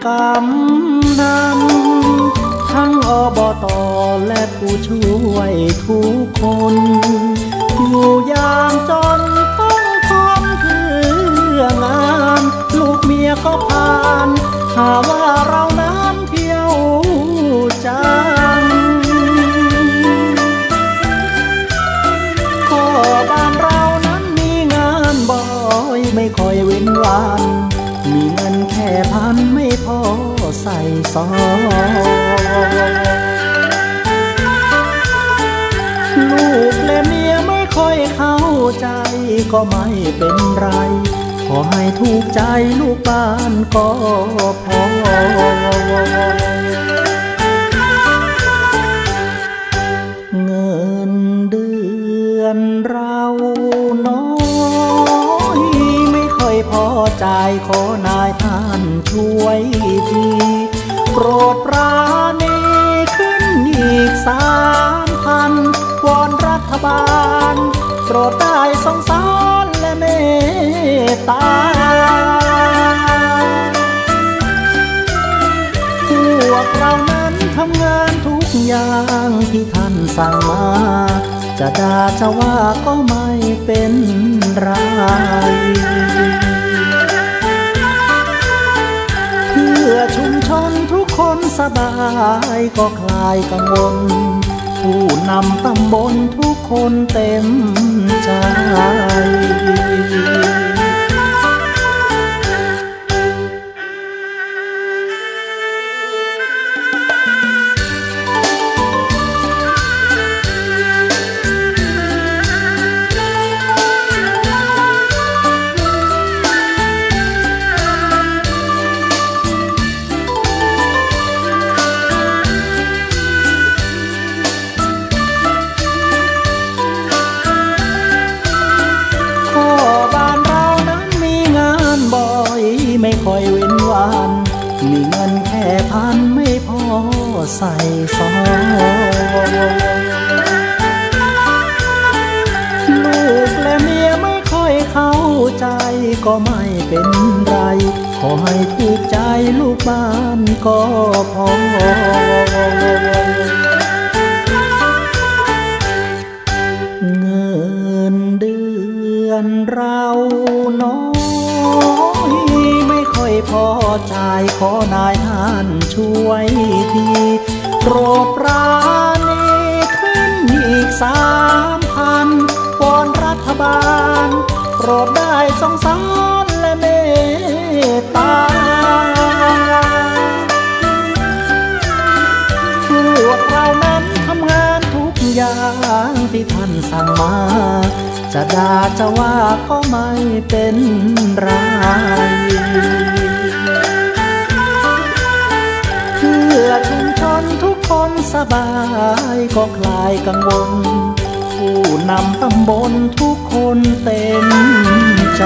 กำนันทั้งอบต.และผู้ช่วยทุกคนอยู่อย่างจนต้องทนเพื่องานลูกเมียก็ผ่านหาว่าเรานั้นเที่ยวจังก็บ้านเรานั้นมีงานบ่อยไม่ค่อยเว้นวันมีเงินแค่พันไม่พอใส่ซองลูกและเมียไม่ค่อยเข้าใจก็ไม่เป็นไรขอให้ถูกใจลูกบ้านก็พอเงินเดือนเราน้อยไม่ค่อยพอจ่ายขอนายท่านช่วยทีโปรดปราณีขึ้นอีก3,000วอนรัฐบาลโปรดได้สงสารและเมตตาพวกเรานั้นทำงานทุกอย่างที่ท่านสั่งมาจะด่าจะว่าก็ไม่เป็นไรเพื่อชุมชนทุกคนสบายก็คลายกังวลผู้นำตำบลทุกคนเต็มใจไม่ค่อยเว้นวันมีเงินแค่พันไม่พอใส่ซองลูกและเมียไม่ค่อยเข้าใจก็ไม่เป็นไรขอให้ถูกใจลูกบ้านก็พอเงินเดือนเราน้อยไม่ค่อยพอจ่ายขอนายท่านช่วยทีโปรดปราณีขึ้นอีก3,000วอนรัฐบาลโปรดได้สงสารและเมตตาพวกเรานั้นทำงานทุกอย่างที่ท่านสั่งมาจะด่าจะว่าก็ไม่เป็นไรเพื่อชุมชนทุกคนสบายก็คลายกังวลผู้นำตำบลทุกคนเต็มใจ